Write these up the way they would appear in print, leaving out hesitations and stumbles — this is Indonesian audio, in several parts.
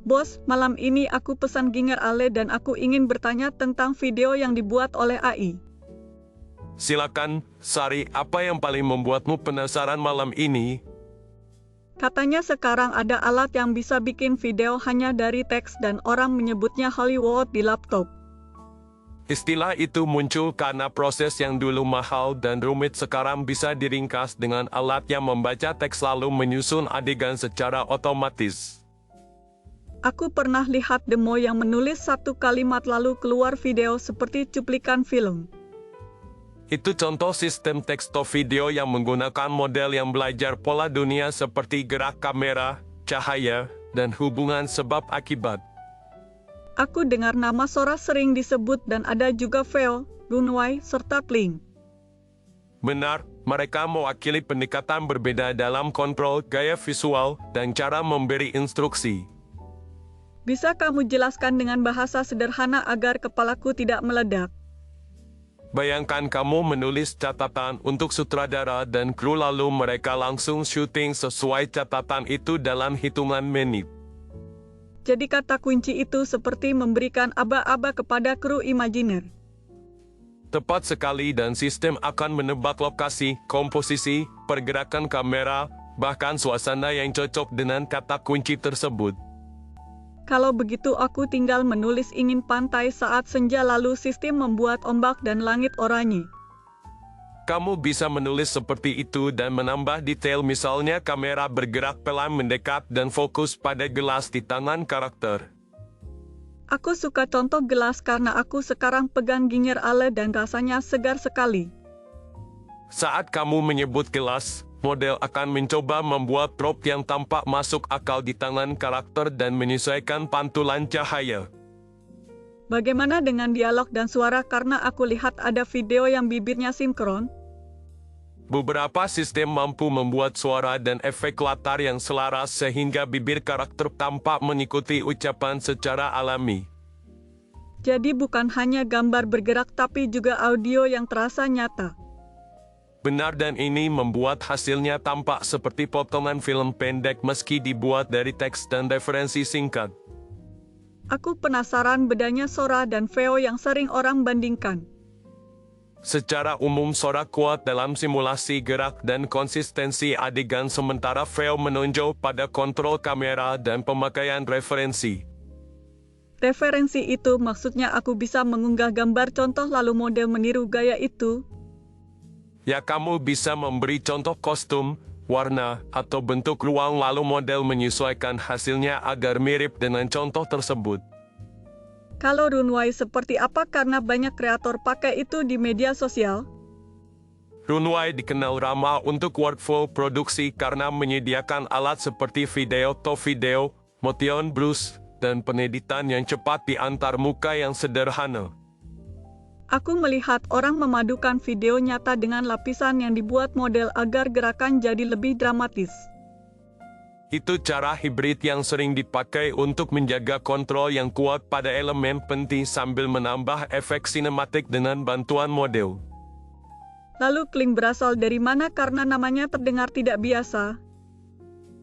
Bos, malam ini aku pesan Ginger Ale dan aku ingin bertanya tentang video yang dibuat oleh AI. Silakan, Sari, apa yang paling membuatmu penasaran malam ini? Katanya sekarang ada alat yang bisa bikin video hanya dari teks dan orang menyebutnya Hollywood di laptop. Istilah itu muncul karena proses yang dulu mahal dan rumit sekarang bisa diringkas dengan alat yang membaca teks lalu menyusun adegan secara otomatis. Aku pernah lihat demo yang menulis satu kalimat lalu keluar video seperti cuplikan film. Itu contoh sistem teks to video yang menggunakan model yang belajar pola dunia seperti gerak kamera, cahaya, dan hubungan sebab akibat. Aku dengar nama Sora sering disebut dan ada juga Veo, Runway, serta Kling. Benar, mereka mewakili pendekatan berbeda dalam kontrol gaya visual dan cara memberi instruksi. Bisa kamu jelaskan dengan bahasa sederhana agar kepalaku tidak meledak? Bayangkan kamu menulis catatan untuk sutradara dan kru lalu mereka langsung syuting sesuai catatan itu dalam hitungan menit. Jadi kata kunci itu seperti memberikan aba-aba kepada kru imajiner. Tepat sekali dan sistem akan menebak lokasi, komposisi, pergerakan kamera, bahkan suasana yang cocok dengan kata kunci tersebut. Kalau begitu aku tinggal menulis ingin pantai saat senja lalu sistem membuat ombak dan langit oranye. Kamu bisa menulis seperti itu dan menambah detail misalnya kamera bergerak pelan mendekat dan fokus pada gelas di tangan karakter. Aku suka contoh gelas karena aku sekarang pegang Ginger Ale dan rasanya segar sekali. Saat kamu menyebut gelas, model akan mencoba membuat prop yang tampak masuk akal di tangan karakter dan menyesuaikan pantulan cahaya. Bagaimana dengan dialog dan suara karena aku lihat ada video yang bibirnya sinkron? Beberapa sistem mampu membuat suara dan efek latar yang selaras sehingga bibir karakter tampak mengikuti ucapan secara alami. Jadi bukan hanya gambar bergerak tapi juga audio yang terasa nyata. Benar dan ini membuat hasilnya tampak seperti potongan film pendek meski dibuat dari teks dan referensi singkat. Aku penasaran bedanya Sora dan Veo yang sering orang bandingkan. Secara umum Sora kuat dalam simulasi gerak dan konsistensi adegan sementara Veo menonjol pada kontrol kamera dan pemakaian referensi. Referensi itu maksudnya aku bisa mengunggah gambar contoh lalu model meniru gaya itu. Ya kamu bisa memberi contoh kostum, warna, atau bentuk ruang lalu model menyesuaikan hasilnya agar mirip dengan contoh tersebut. Kalau Runway seperti apa karena banyak kreator pakai itu di media sosial? Runway dikenal ramah untuk workflow produksi karena menyediakan alat seperti video to video, motion blur, dan peneditan yang cepat di antar muka yang sederhana. Aku melihat orang memadukan video nyata dengan lapisan yang dibuat model agar gerakan jadi lebih dramatis. Itu cara hibrid yang sering dipakai untuk menjaga kontrol yang kuat pada elemen penting sambil menambah efek sinematik dengan bantuan model. Lalu Kling berasal dari mana karena namanya terdengar tidak biasa?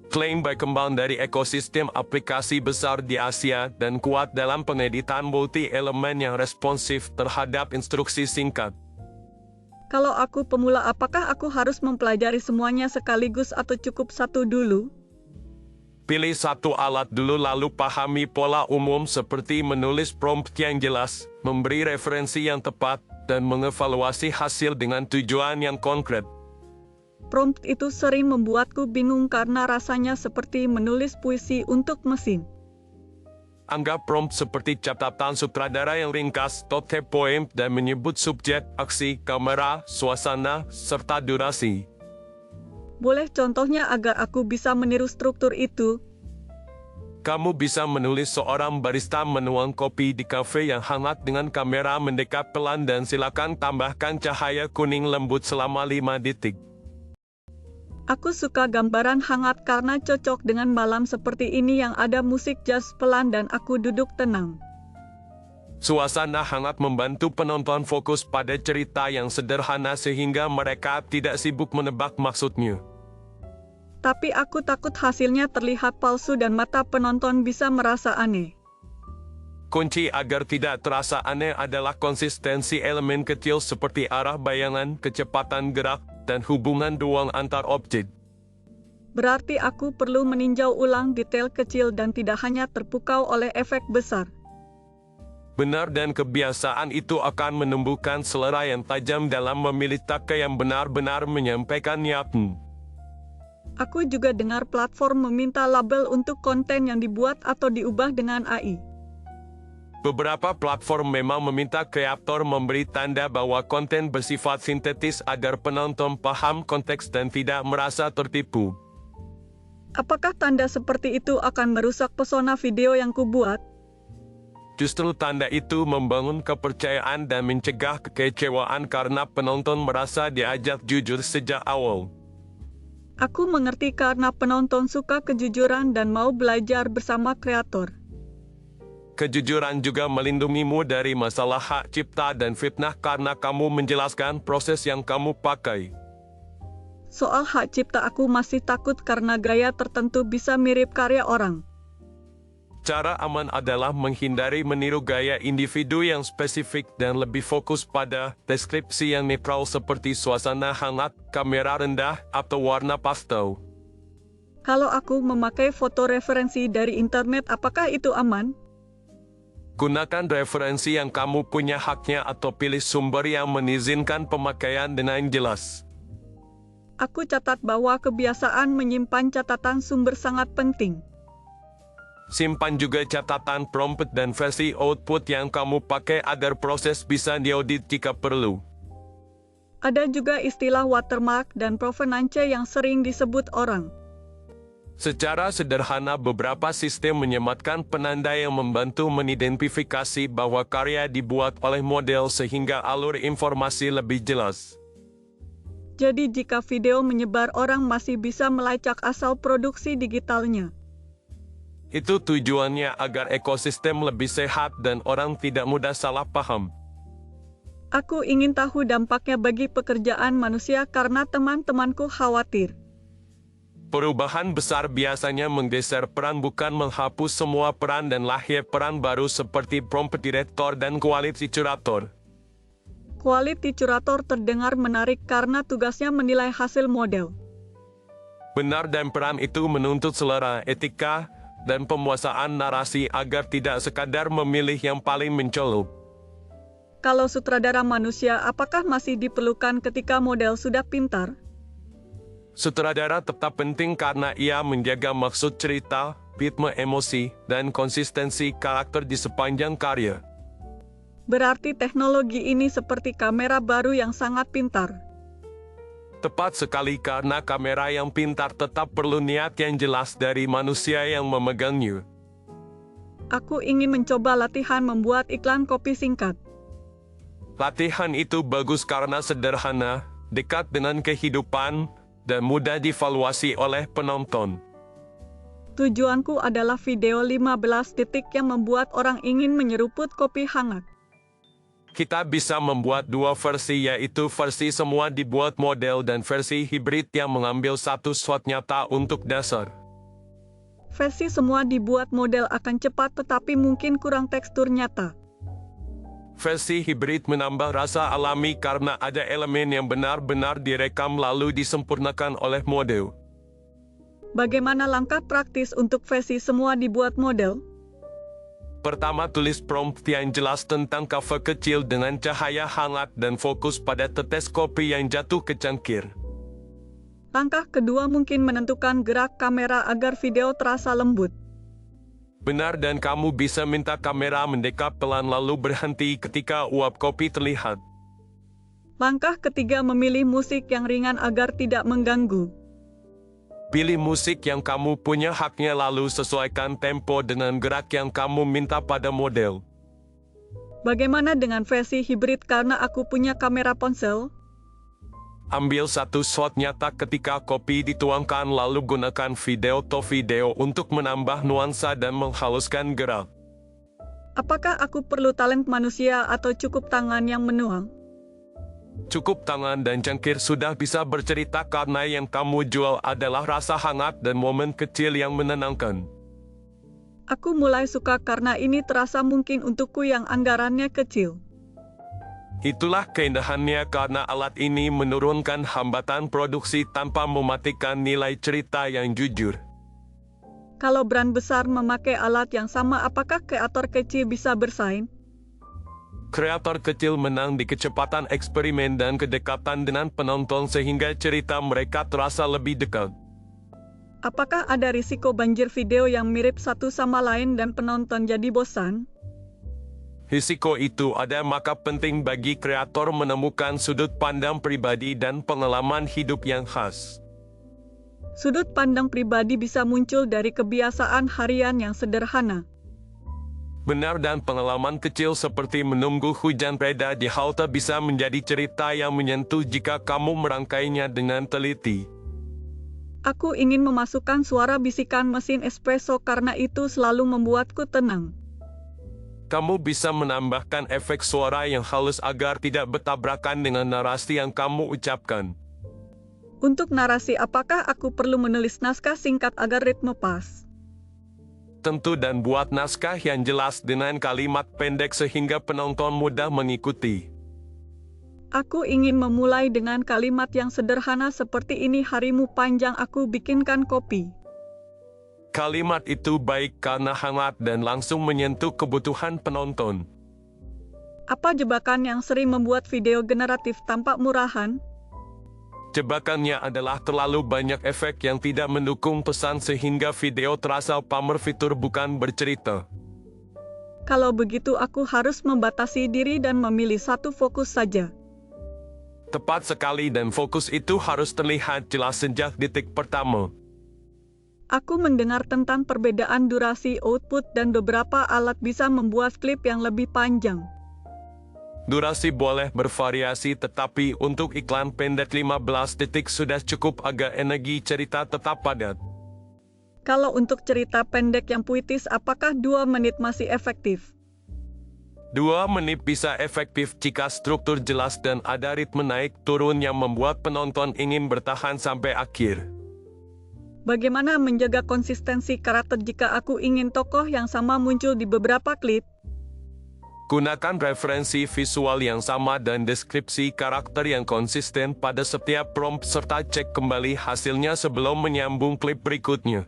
Kling berkembang dari ekosistem aplikasi besar di Asia dan kuat dalam pengeditan multi-elemen yang responsif terhadap instruksi singkat. Kalau aku pemula apakah aku harus mempelajari semuanya sekaligus atau cukup satu dulu? Pilih satu alat dulu lalu pahami pola umum seperti menulis prompt yang jelas, memberi referensi yang tepat, dan mengevaluasi hasil dengan tujuan yang konkret. Prompt itu sering membuatku bingung karena rasanya seperti menulis puisi untuk mesin. Anggap prompt seperti catatan sutradara yang ringkas, to the point, dan menyebut subjek, aksi, kamera, suasana, serta durasi. Boleh contohnya agar aku bisa meniru struktur itu? Kamu bisa menulis seorang barista menuang kopi di kafe yang hangat dengan kamera mendekat pelan dan silakan tambahkan cahaya kuning lembut selama 5 detik. Aku suka gambaran hangat karena cocok dengan malam seperti ini yang ada musik jazz pelan dan aku duduk tenang. Suasana hangat membantu penonton fokus pada cerita yang sederhana sehingga mereka tidak sibuk menebak maksudnya. Tapi aku takut hasilnya terlihat palsu dan mata penonton bisa merasa aneh. Kunci agar tidak terasa aneh adalah konsistensi elemen kecil seperti arah bayangan, kecepatan gerak, dan hubungan ruang antar objek. Berarti aku perlu meninjau ulang detail kecil dan tidak hanya terpukau oleh efek besar. Benar, dan kebiasaan itu akan menumbuhkan selera yang tajam dalam memilih taka yang benar-benar menyampaikan niatmu. Aku juga dengar platform meminta label untuk konten yang dibuat atau diubah dengan AI. Beberapa platform memang meminta kreator memberi tanda bahwa konten bersifat sintetis agar penonton paham konteks dan tidak merasa tertipu. Apakah tanda seperti itu akan merusak pesona video yang kubuat? Justru tanda itu membangun kepercayaan dan mencegah kekecewaan karena penonton merasa diajak jujur sejak awal. Aku mengerti karena penonton suka kejujuran dan mau belajar bersama kreator. Kejujuran juga melindungimu dari masalah hak cipta dan fitnah karena kamu menjelaskan proses yang kamu pakai. Soal hak cipta aku masih takut karena gaya tertentu bisa mirip karya orang. Cara aman adalah menghindari meniru gaya individu yang spesifik dan lebih fokus pada deskripsi yang netral seperti suasana hangat, kamera rendah, atau warna pastel. Kalau aku memakai foto referensi dari internet, apakah itu aman? Gunakan referensi yang kamu punya haknya atau pilih sumber yang mengizinkan pemakaian dengan jelas. Aku catat bahwa kebiasaan menyimpan catatan sumber sangat penting. Simpan juga catatan prompt dan versi output yang kamu pakai agar proses bisa diaudit jika perlu. Ada juga istilah watermark dan provenance yang sering disebut orang. Secara sederhana, beberapa sistem menyematkan penanda yang membantu mengidentifikasi bahwa karya dibuat oleh model sehingga alur informasi lebih jelas. Jadi jika video menyebar, orang masih bisa melacak asal produksi digitalnya. Itu tujuannya agar ekosistem lebih sehat dan orang tidak mudah salah paham. Aku ingin tahu dampaknya bagi pekerjaan manusia karena teman-temanku khawatir. Perubahan besar biasanya menggeser peran, bukan menghapus semua peran, dan lahir peran baru seperti prompt director dan quality curator. Quality curator terdengar menarik karena tugasnya menilai hasil model. Benar, dan peran itu menuntut selera, etika, dan penguasaan narasi agar tidak sekadar memilih yang paling mencolok. Kalau sutradara manusia, apakah masih diperlukan ketika model sudah pintar? Sutradara tetap penting karena ia menjaga maksud cerita, ritme emosi, dan konsistensi karakter di sepanjang karya. Berarti teknologi ini seperti kamera baru yang sangat pintar. Tepat sekali, karena kamera yang pintar tetap perlu niat yang jelas dari manusia yang memegangnya. Aku ingin mencoba latihan membuat iklan kopi singkat. Latihan itu bagus karena sederhana, dekat dengan kehidupan, dan mudah dievaluasi oleh penonton. Tujuanku adalah video 15 detik yang membuat orang ingin menyeruput kopi hangat. Kita bisa membuat dua versi, yaitu versi semua dibuat model dan versi hibrid yang mengambil satu shot nyata untuk dasar. Versi semua dibuat model akan cepat tetapi mungkin kurang tekstur nyata. Versi hibrid menambah rasa alami karena ada elemen yang benar-benar direkam lalu disempurnakan oleh model. Bagaimana langkah praktis untuk versi semua dibuat model? Pertama, tulis prompt yang jelas tentang cover kecil dengan cahaya hangat dan fokus pada tetes kopi yang jatuh ke cangkir. Langkah kedua mungkin menentukan gerak kamera agar video terasa lembut. Benar, dan kamu bisa minta kamera mendekat pelan lalu berhenti ketika uap kopi terlihat. Langkah ketiga memilih musik yang ringan agar tidak mengganggu. Pilih musik yang kamu punya haknya lalu sesuaikan tempo dengan gerak yang kamu minta pada model. Bagaimana dengan versi hibrid karena aku punya kamera ponsel? Ambil satu shot nyata ketika kopi dituangkan lalu gunakan video untuk menambah nuansa dan menghaluskan gerak. Apakah aku perlu talent manusia atau cukup tangan yang menuang? Cukup tangan dan cangkir sudah bisa bercerita karena yang kamu jual adalah rasa hangat dan momen kecil yang menenangkan. Aku mulai suka karena ini terasa mungkin untukku yang anggarannya kecil. Itulah keindahannya karena alat ini menurunkan hambatan produksi tanpa mematikan nilai cerita yang jujur. Kalau brand besar memakai alat yang sama, apakah kreator kecil bisa bersaing? Kreator kecil menang di kecepatan eksperimen dan kedekatan dengan penonton sehingga cerita mereka terasa lebih dekat. Apakah ada risiko banjir video yang mirip satu sama lain dan penonton jadi bosan? Risiko itu ada, maka penting bagi kreator menemukan sudut pandang pribadi dan pengalaman hidup yang khas. Sudut pandang pribadi bisa muncul dari kebiasaan harian yang sederhana. Benar, dan pengalaman kecil seperti menunggu hujan reda di halte bisa menjadi cerita yang menyentuh jika kamu merangkainya dengan teliti. Aku ingin memasukkan suara bisikan mesin espresso karena itu selalu membuatku tenang. Kamu bisa menambahkan efek suara yang halus agar tidak bertabrakan dengan narasi yang kamu ucapkan. Untuk narasi, apakah aku perlu menulis naskah singkat agar ritme pas? Tentu, dan buat naskah yang jelas dengan kalimat pendek sehingga penonton mudah mengikuti. Aku ingin memulai dengan kalimat yang sederhana seperti ini: harimu panjang, aku bikinkan kopi. Kalimat itu baik karena hangat dan langsung menyentuh kebutuhan penonton. Apa jebakan yang sering membuat video generatif tampak murahan? Jebakannya adalah terlalu banyak efek yang tidak mendukung pesan sehingga video terasa pamer fitur bukan bercerita. Kalau begitu aku harus membatasi diri dan memilih satu fokus saja. Tepat sekali, dan fokus itu harus terlihat jelas sejak detik pertama. Aku mendengar tentang perbedaan durasi output dan beberapa alat bisa membuat klip yang lebih panjang. Durasi boleh bervariasi, tetapi untuk iklan pendek 15 detik sudah cukup agar energi cerita tetap padat. Kalau untuk cerita pendek yang puitis, apakah 2 menit masih efektif? 2 menit bisa efektif jika struktur jelas dan ada ritme naik turun yang membuat penonton ingin bertahan sampai akhir. Bagaimana menjaga konsistensi karakter jika aku ingin tokoh yang sama muncul di beberapa klip? Gunakan referensi visual yang sama dan deskripsi karakter yang konsisten pada setiap prompt serta cek kembali hasilnya sebelum menyambung klip berikutnya.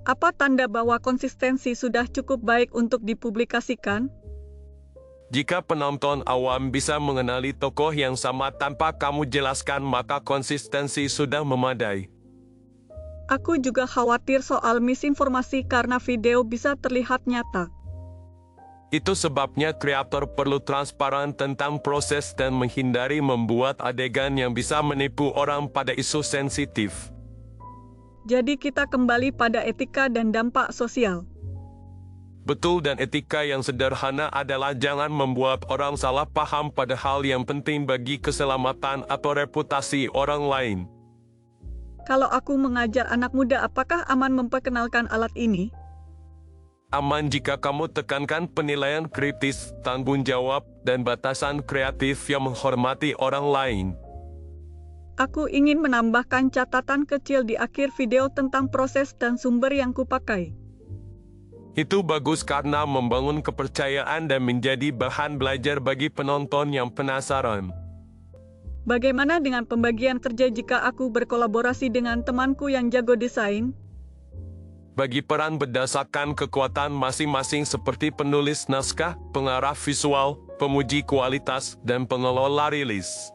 Apa tanda bahwa konsistensi sudah cukup baik untuk dipublikasikan? Jika penonton awam bisa mengenali tokoh yang sama tanpa kamu jelaskan, maka konsistensi sudah memadai. Aku juga khawatir soal misinformasi karena video bisa terlihat nyata. Itu sebabnya kreator perlu transparan tentang proses dan menghindari membuat adegan yang bisa menipu orang pada isu sensitif. Jadi kita kembali pada etika dan dampak sosial. Betul, dan etika yang sederhana adalah jangan membuat orang salah paham pada hal yang penting bagi keselamatan atau reputasi orang lain. Kalau aku mengajar anak muda, apakah aman memperkenalkan alat ini? Aman jika kamu tekankan penilaian kritis, tanggung jawab, dan batasan kreatif yang menghormati orang lain. Aku ingin menambahkan catatan kecil di akhir video tentang proses dan sumber yang kupakai. Itu bagus karena membangun kepercayaan dan menjadi bahan belajar bagi penonton yang penasaran. Bagaimana dengan pembagian kerja jika aku berkolaborasi dengan temanku yang jago desain? Bagi peran berdasarkan kekuatan masing-masing seperti penulis naskah, pengarah visual, pemuji kualitas, dan pengelola rilis.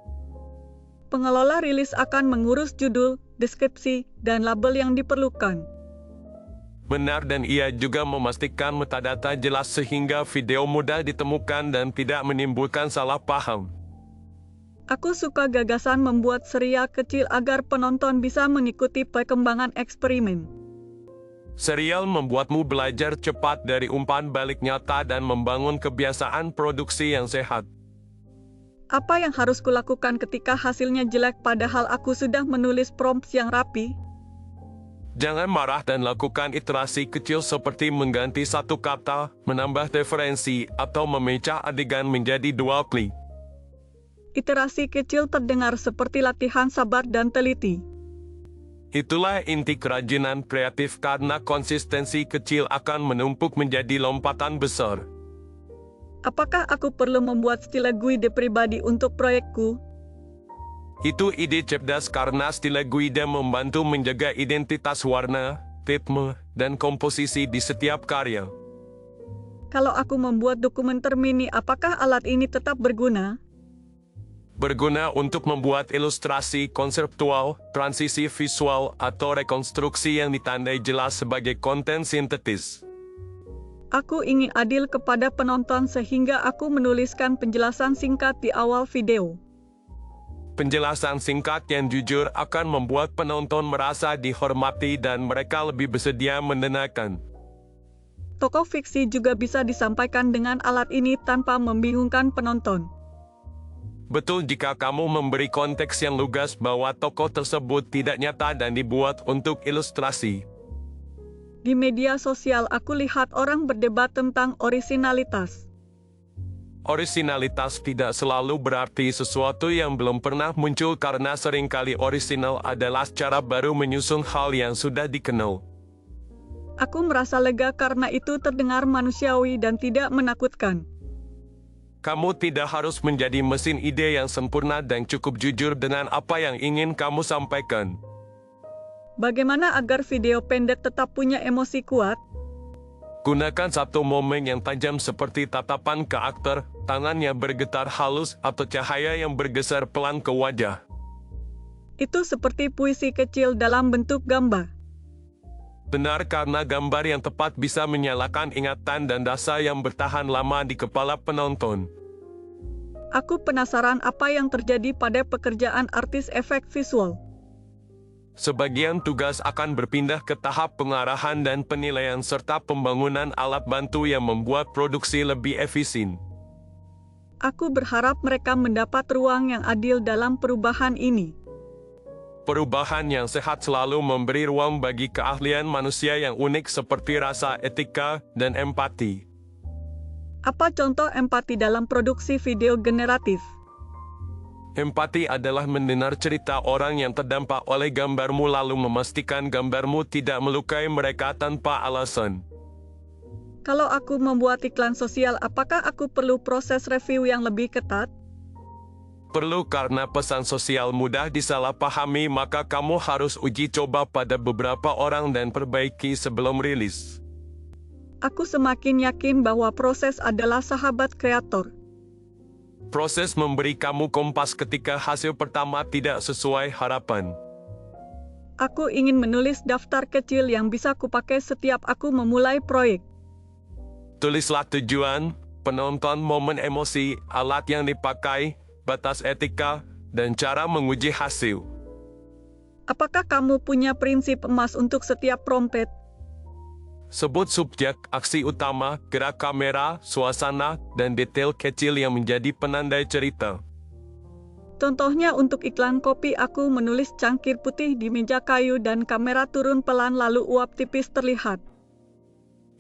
Pengelola rilis akan mengurus judul, deskripsi, dan label yang diperlukan. Benar, dan ia juga memastikan metadata jelas sehingga video mudah ditemukan dan tidak menimbulkan salah paham. Aku suka gagasan membuat serial kecil agar penonton bisa mengikuti perkembangan eksperimen. Serial membuatmu belajar cepat dari umpan balik nyata dan membangun kebiasaan produksi yang sehat. Apa yang harus kulakukan ketika hasilnya jelek padahal aku sudah menulis prompts yang rapi? Jangan marah dan lakukan iterasi kecil seperti mengganti satu kata, menambah referensi, atau memecah adegan menjadi 2 klik. Iterasi kecil terdengar seperti latihan sabar dan teliti. Itulah inti kerajinan kreatif karena konsistensi kecil akan menumpuk menjadi lompatan besar. Apakah aku perlu membuat stile guide pribadi untuk proyekku? Itu ide cerdas karena stile guide membantu menjaga identitas warna, ritme, dan komposisi di setiap karya. Kalau aku membuat dokumenter mini, apakah alat ini tetap berguna? Berguna untuk membuat ilustrasi konseptual, transisi visual, atau rekonstruksi yang ditandai jelas sebagai konten sintetis. Aku ingin adil kepada penonton sehingga aku menuliskan penjelasan singkat di awal video. Penjelasan singkat yang jujur akan membuat penonton merasa dihormati dan mereka lebih bersedia mendengarkan. Tokoh fiksi juga bisa disampaikan dengan alat ini tanpa membingungkan penonton. Betul jika kamu memberi konteks yang lugas bahwa tokoh tersebut tidak nyata dan dibuat untuk ilustrasi. Di media sosial aku lihat orang berdebat tentang orisinalitas. Orisinalitas tidak selalu berarti sesuatu yang belum pernah muncul karena seringkali orisinal adalah cara baru menyusun hal yang sudah dikenal. Aku merasa lega karena itu terdengar manusiawi dan tidak menakutkan. Kamu tidak harus menjadi mesin ide yang sempurna dan cukup jujur dengan apa yang ingin kamu sampaikan. Bagaimana agar video pendek tetap punya emosi kuat? Gunakan satu momen yang tajam seperti tatapan ke aktor, tangannya bergetar halus atau cahaya yang bergeser pelan ke wajah. Itu seperti puisi kecil dalam bentuk gambar. Benar karena gambar yang tepat bisa menyalakan ingatan dan rasa yang bertahan lama di kepala penonton. Aku penasaran apa yang terjadi pada pekerjaan artis efek visual. Sebagian tugas akan berpindah ke tahap pengarahan dan penilaian serta pembangunan alat bantu yang membuat produksi lebih efisien. Aku berharap mereka mendapat ruang yang adil dalam perubahan ini. Perubahan yang sehat selalu memberi ruang bagi keahlian manusia yang unik seperti rasa etika dan empati. Apa contoh empati dalam produksi video generatif? Empati adalah mendengar cerita orang yang terdampak oleh gambarmu lalu memastikan gambarmu tidak melukai mereka tanpa alasan. Kalau aku membuat iklan sosial, apakah aku perlu proses review yang lebih ketat? Perlu karena pesan sosial mudah disalahpahami, maka kamu harus uji coba pada beberapa orang dan perbaiki sebelum rilis. Aku semakin yakin bahwa proses adalah sahabat kreator. Proses memberi kamu kompas ketika hasil pertama tidak sesuai harapan. Aku ingin menulis daftar kecil yang bisa kupakai setiap aku memulai proyek. Tulislah tujuan, penonton, momen emosi, alat yang dipakai, batas etika, dan cara menguji hasil. Apakah kamu punya prinsip emas untuk setiap prompt? Sebut subjek, aksi utama, gerak kamera, suasana, dan detail kecil yang menjadi penandai cerita. Contohnya untuk iklan kopi, aku menulis cangkir putih di meja kayu dan kamera turun pelan lalu uap tipis terlihat.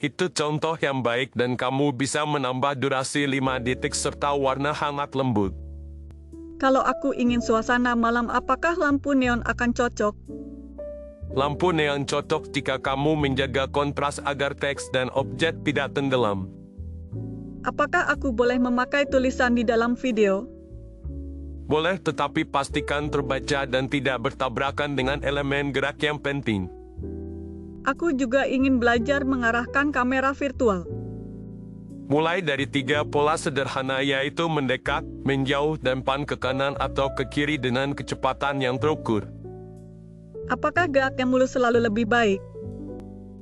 Itu contoh yang baik dan kamu bisa menambah durasi 5 detik serta warna hangat lembut. Kalau aku ingin suasana malam, apakah lampu neon akan cocok? Lampu neon cocok jika kamu menjaga kontras agar teks dan objek tidak tenggelam. Apakah aku boleh memakai tulisan di dalam video? Boleh, tetapi pastikan terbaca dan tidak bertabrakan dengan elemen gerak yang penting. Aku juga ingin belajar mengarahkan kamera virtual. Mulai dari 3 pola sederhana, yaitu mendekat, menjauh, dan pan ke kanan atau ke kiri dengan kecepatan yang terukur. Apakah gerak yang mulus selalu lebih baik?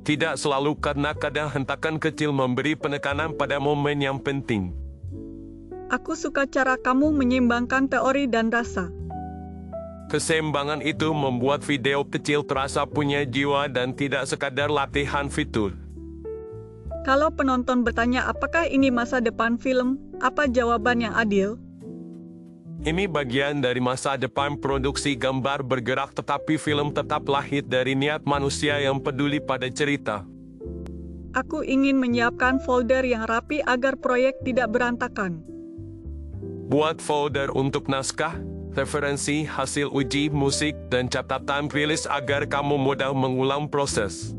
Tidak selalu karena kadang hentakan kecil memberi penekanan pada momen yang penting. Aku suka cara kamu menyeimbangkan teori dan rasa. Keseimbangan itu membuat video kecil terasa punya jiwa dan tidak sekadar latihan fitur. Kalau penonton bertanya apakah ini masa depan film, apa jawaban yang adil? Ini bagian dari masa depan produksi gambar bergerak, tetapi film tetap lahir dari niat manusia yang peduli pada cerita. Aku ingin menyiapkan folder yang rapi agar proyek tidak berantakan. Buat folder untuk naskah, referensi, hasil uji musik, dan catatan rilis agar kamu mudah mengulang proses.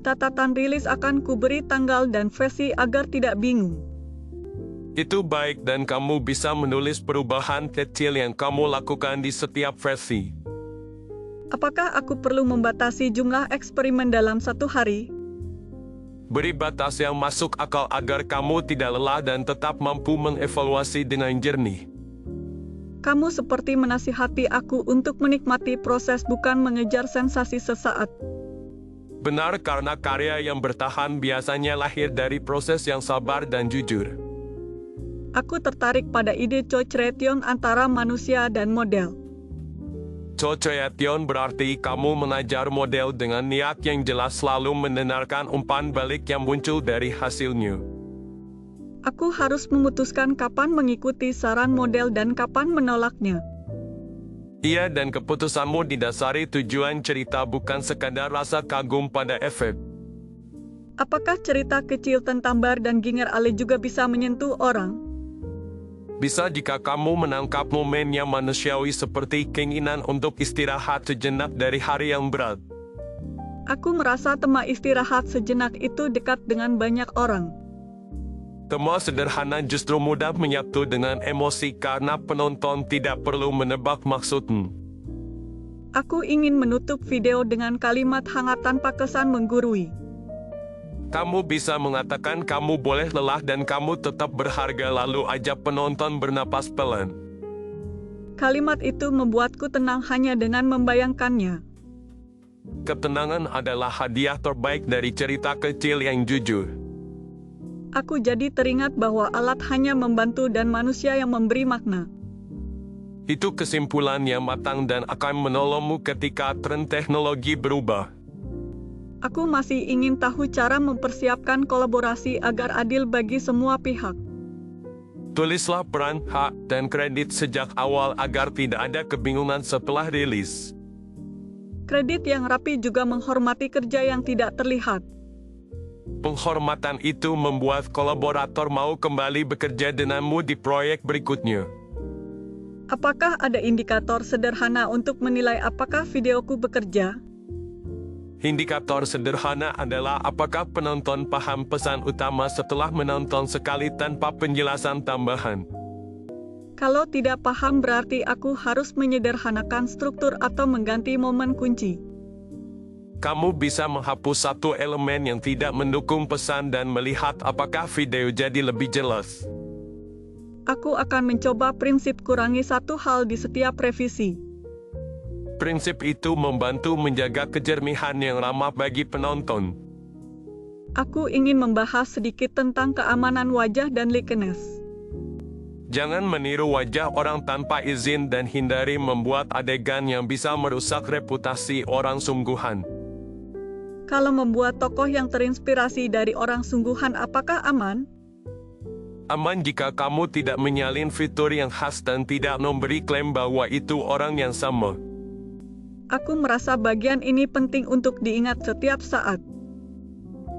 Catatan rilis akan kuberi tanggal dan versi agar tidak bingung. Itu baik dan kamu bisa menulis perubahan kecil yang kamu lakukan di setiap versi. Apakah aku perlu membatasi jumlah eksperimen dalam satu hari? Beri batas yang masuk akal agar kamu tidak lelah dan tetap mampu mengevaluasi dengan jernih. Kamu seperti menasihati aku untuk menikmati proses bukan mengejar sensasi sesaat. Benar, karena karya yang bertahan biasanya lahir dari proses yang sabar dan jujur. Aku tertarik pada ide co-creation antara manusia dan model. Co-creation berarti kamu mengajar model dengan niat yang jelas, selalu mendengarkan umpan balik yang muncul dari hasilnya. Aku harus memutuskan kapan mengikuti saran model dan kapan menolaknya. Iya, dan keputusanmu didasari tujuan cerita, bukan sekadar rasa kagum pada efek. Apakah cerita kecil tentang Bar dan Ginger Ale juga bisa menyentuh orang? Bisa jika kamu menangkap momen yang manusiawi seperti keinginan untuk istirahat sejenak dari hari yang berat. Aku merasa tema istirahat sejenak itu dekat dengan banyak orang. Tema sederhana justru mudah menyatu dengan emosi karena penonton tidak perlu menebak maksudmu. Aku ingin menutup video dengan kalimat hangat tanpa kesan menggurui. Kamu bisa mengatakan kamu boleh lelah dan kamu tetap berharga, lalu ajak penonton bernapas pelan. Kalimat itu membuatku tenang hanya dengan membayangkannya. Ketenangan adalah hadiah terbaik dari cerita kecil yang jujur. Aku jadi teringat bahwa alat hanya membantu dan manusia yang memberi makna. Itu kesimpulan yang matang dan akan menolongmu ketika tren teknologi berubah. Aku masih ingin tahu cara mempersiapkan kolaborasi agar adil bagi semua pihak. Tulislah peran, hak, dan kredit sejak awal agar tidak ada kebingungan setelah rilis. Kredit yang rapi juga menghormati kerja yang tidak terlihat. Penghormatan itu membuat kolaborator mau kembali bekerja denganmu di proyek berikutnya. Apakah ada indikator sederhana untuk menilai apakah videoku bekerja? Indikator sederhana adalah apakah penonton paham pesan utama setelah menonton sekali tanpa penjelasan tambahan. Kalau tidak paham, berarti aku harus menyederhanakan struktur atau mengganti momen kunci. Kamu bisa menghapus satu elemen yang tidak mendukung pesan dan melihat apakah video jadi lebih jelas. Aku akan mencoba prinsip kurangi satu hal di setiap revisi. Prinsip itu membantu menjaga kejernihan yang ramah bagi penonton. Aku ingin membahas sedikit tentang keamanan wajah dan likeness. Jangan meniru wajah orang tanpa izin dan hindari membuat adegan yang bisa merusak reputasi orang sungguhan. Kalau membuat tokoh yang terinspirasi dari orang sungguhan, apakah aman? Aman jika kamu tidak menyalin fitur yang khas dan tidak memberi klaim bahwa itu orang yang sama. Aku merasa bagian ini penting untuk diingat setiap saat.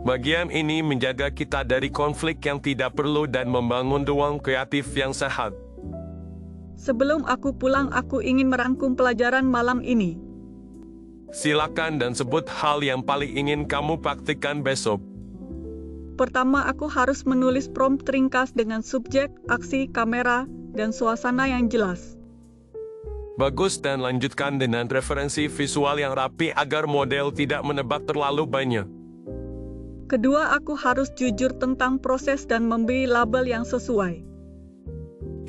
Bagian ini menjaga kita dari konflik yang tidak perlu dan membangun ruang kreatif yang sehat. Sebelum aku pulang, aku ingin merangkum pelajaran malam ini. Silakan dan sebut hal yang paling ingin kamu praktikkan besok. Pertama, aku harus menulis prompt ringkas dengan subjek, aksi, kamera, dan suasana yang jelas. Bagus, dan lanjutkan dengan referensi visual yang rapi agar model tidak menebak terlalu banyak. Kedua, aku harus jujur tentang proses dan memberi label yang sesuai.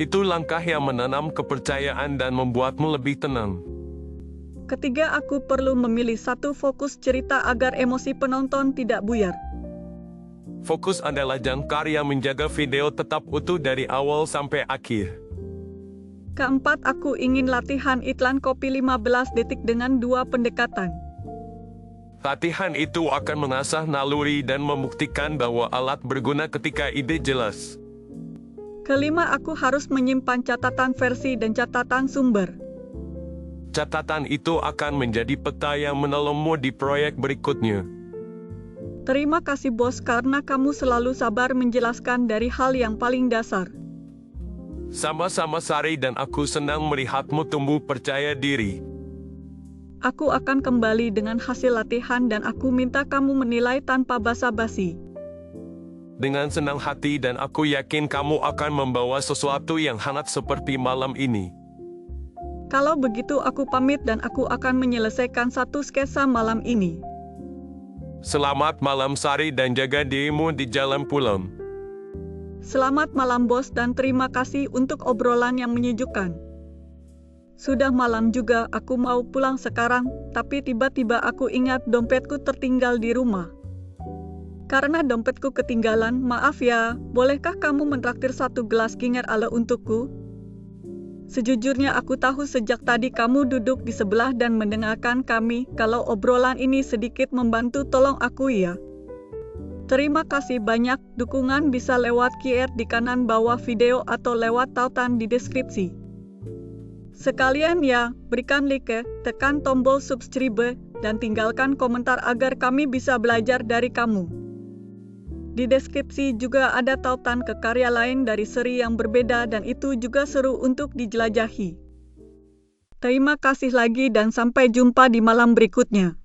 Itu langkah yang menanam kepercayaan dan membuatmu lebih tenang. Ketiga, aku perlu memilih satu fokus cerita agar emosi penonton tidak buyar. Fokus adalah jangkar yang menjaga video tetap utuh dari awal sampai akhir. Keempat, aku ingin latihan iklan kopi 15 detik dengan 2 pendekatan. Latihan itu akan mengasah naluri dan membuktikan bahwa alat berguna ketika ide jelas. Kelima, aku harus menyimpan catatan versi dan catatan sumber. Catatan itu akan menjadi peta yang menolongmu di proyek berikutnya. Terima kasih bos, karena kamu selalu sabar menjelaskan dari hal yang paling dasar. Sama-sama Sari, dan aku senang melihatmu tumbuh percaya diri. Aku akan kembali dengan hasil latihan dan aku minta kamu menilai tanpa basa-basi. Dengan senang hati, dan aku yakin kamu akan membawa sesuatu yang hangat seperti malam ini. Kalau begitu aku pamit dan aku akan menyelesaikan satu sketsa malam ini. Selamat malam Sari, dan jaga dirimu di jalan pulang. Selamat malam bos, dan terima kasih untuk obrolan yang menyejukkan. Sudah malam juga, aku mau pulang sekarang, tapi tiba-tiba aku ingat dompetku tertinggal di rumah. Karena dompetku ketinggalan, maaf ya, bolehkah kamu mentraktir satu gelas ginger ale untukku? Sejujurnya aku tahu sejak tadi kamu duduk di sebelah dan mendengarkan kami. Kalau obrolan ini sedikit membantu, tolong aku ya. Terima kasih banyak. Dukungan bisa lewat QR di kanan bawah video atau lewat tautan di deskripsi. Sekalian ya, berikan like, tekan tombol subscribe, dan tinggalkan komentar agar kami bisa belajar dari kamu. Di deskripsi juga ada tautan ke karya lain dari seri yang berbeda dan itu juga seru untuk dijelajahi. Terima kasih lagi dan sampai jumpa di malam berikutnya.